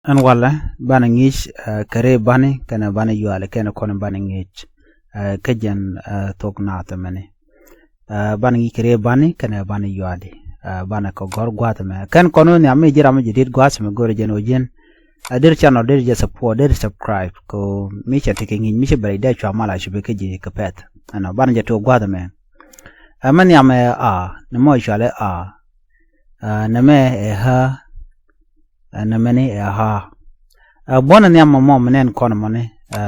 an wala bana ngich kare bani kana bana yuale kana kona bana ngich kajan tok na tamane bana ngi kare bani kana bana yuade bana ko gor gwata me kan kono ni ame jira me jidit gwas me gore jeno jen adir channel der je support der subscribe ko mi cha tike ngi mi che bare da chwa mala shi be keje kapet ana bana je to gwata me amani ame ne mo shale na me ha na mene ha bona ni amma mo menen kono mone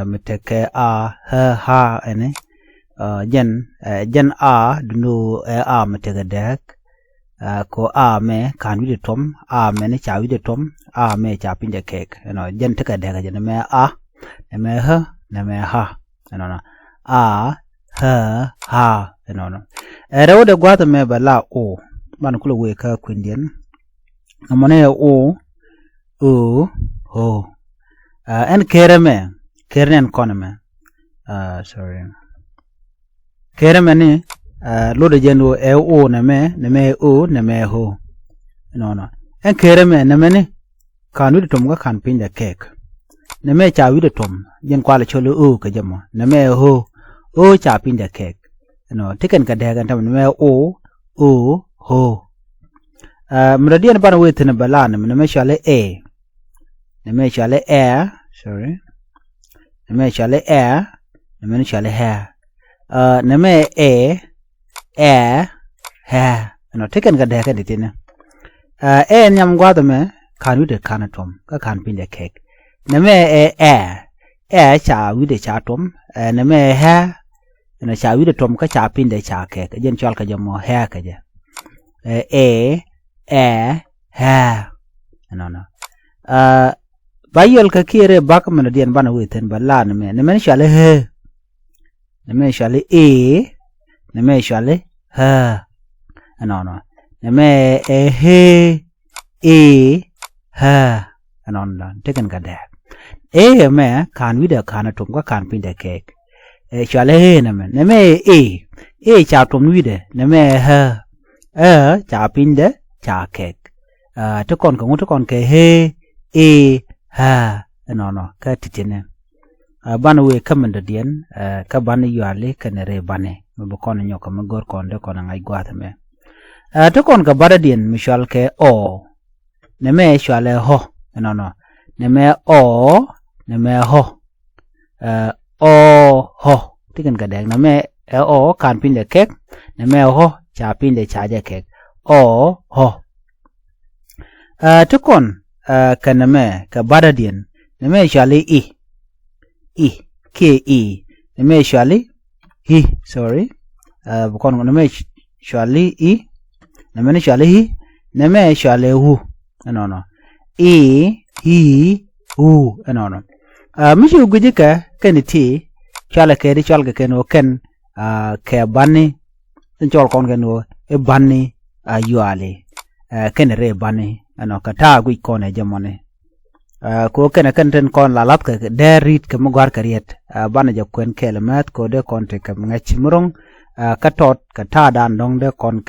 meteke ha ene jen dunu meteke dek ko me kan wi tom me ne cha wi tom me cha pinje kek no jen teke dek jen me me ha no ha no rewo de gwata me bala o ban kulo we ka kwindien amone en kerenen konome sorry kereme ni lode jendo na me ho no en kereme na me ni kanu de tom ga kan pinda kek na me cha wi de tom jen kwala cholo ka jamo na me ho cha pinda kek no tiken ka daga tam na me ho mradian ban wetene balana na me shale na me shale sorry na me shale na me shale hair na me ha no tiken ga daga ditina nyam gwada me kanu de kanatom ka kan pinde kek na me cha wi de cha tom na me ha na cha wi de tom ka cha pinde cha kek jen chal ka jamo ha ka ja ha no bayol ka kire bak man dian bana weten bala ne me shale he ne me shale ne me shale ha no ne me he ha no teken ka da me kan wi da kana tum ka kan pin da kek shale he ne me cha tum wi de ne me ha cha pin da cha kek to kon ko to kon ke he ha no ka titene bana we kamanda dien ka bana yuale kanere bane mo kon nyoka mo gor kon de kon ngai gwata me to kon ka bara dien mishal ke ne me shale ho no ne me ho ho tiken ka deg na me kan pin de kek ne me ho cha pin de cha je kek ho to kon kana me ka bara dien ne me shale ne me shale sorry bukon ne me shale ne me shale ne me shale hu no hu no mi ju gujika keniti chala ke ri chalga keno ken ke bani chol kon keno e bani yuale ken re bani ano kata gui kone jamone ko kena kanten kon lalat ka derit ke mugar kariet bana ja kwen kelemat ko de kon te ke ngach murong katot kata dan dong de kon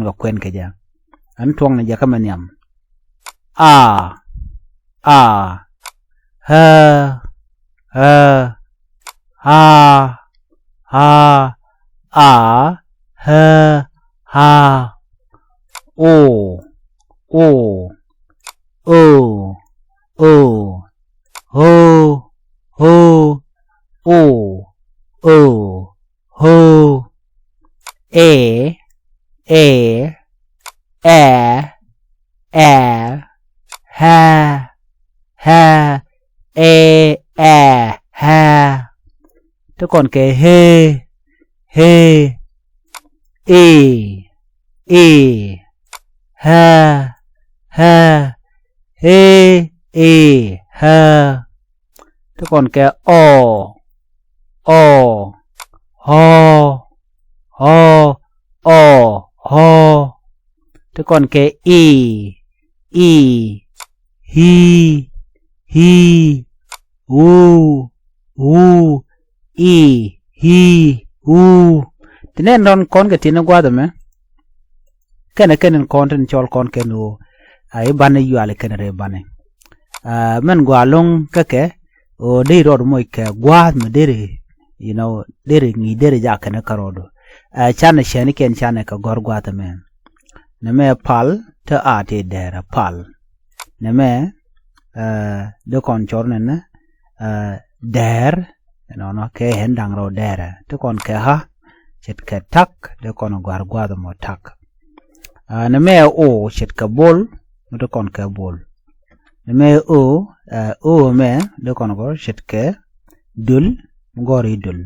ga kwen ke ja an tuong na ja kamaniam ha to kon ke he ha to kon ke ho to kon ke he tinen don kon ke tinen gwada me kenen kon ten chol kon kenu ai bane yuale kenere bane men gwa long kake o de rod mo ke gwa me dere you know dere ngi dere ja kana karodo chana shani ken chana ka gor gwa ta men ne me pal ta a te dera pal ne me de kon chorne ne der no ke hen dang ro dera to kon ke ha chet ke tak de kon gwa gwa da mo tak ne me o chet ka bol to kon ke bol ne me o me de kon go chet ke dul ngori dul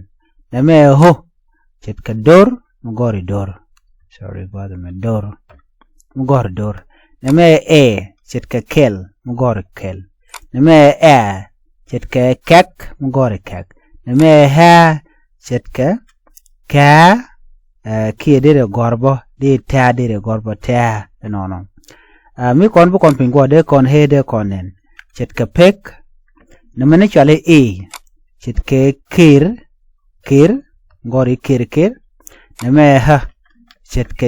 ne me ho chet ke dor ngori dor sorry ba me dor ngori dor ne me chet ke kel ngori kel ne me chet ke kek ngori kek ne me ha chet ke ka ki de gorbo de ta de gorbo ta no mi kon bu kon pingo de kon he de konen chet ke pek ne me chale chet ke kir ngori kir ne me ha chet ke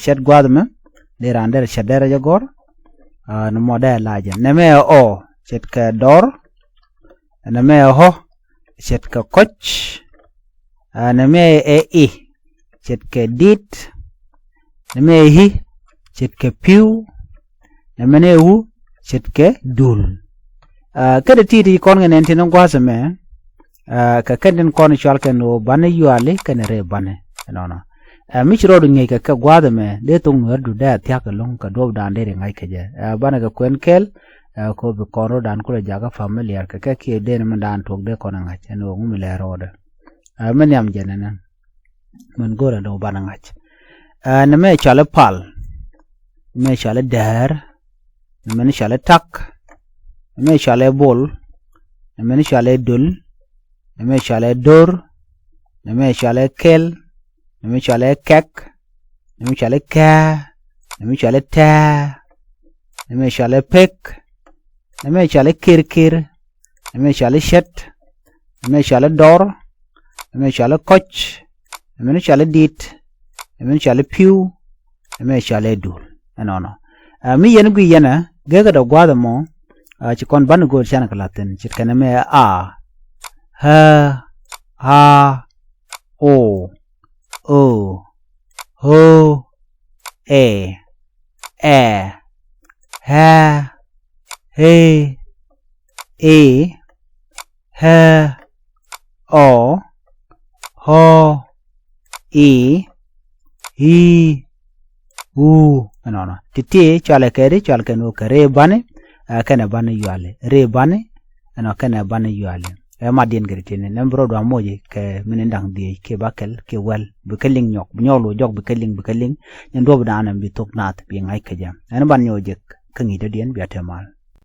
shet gwadme de rander shadera jagor no moda laje ne me o chet ke dor ne me ho chet ke koch ne me chet ke dit ne me hi chet ke piu ne me ne hu chet ke dul kada titi kon ngene tin ngwasa me ka kenden kon chal ken no bane yuale ken re bane no mi chiro du ngai ka gwada me de tung wer du da tya ka long ka do dan de ngai ka je bane ka kwen kel ko be koro dan ko jaga familiar ka ke de ne man tok de kon ngai chen no ngum le roda men yam jenena men gora do bana ngai ne me chale pal me chale der ne me chale tak me chale bol ne me chale dul ne me chale dor ne me chale kel ne me chale kek ne me chale ka ne me chale ta ne me chale pek ne me chale kir ne me chale shet ne me chale dor ne me chale koch ne me chale dit ne me chale piu ne me chale dul no mi yen gu yena gega do gwada mo ci kon ban go chana kalaten ci kana me ha o ho ha he ha o ho hi no titi chale no kare bane kana bane yuale re bane no kana bane yuale ma dien gritine nembro do moje ke minendang di ke bakel ke wel bukeling nyok nyolo jog bukeling nendo bana bi tok nat bi ngai ke jam en ban nyojek kangi de dien bi atemal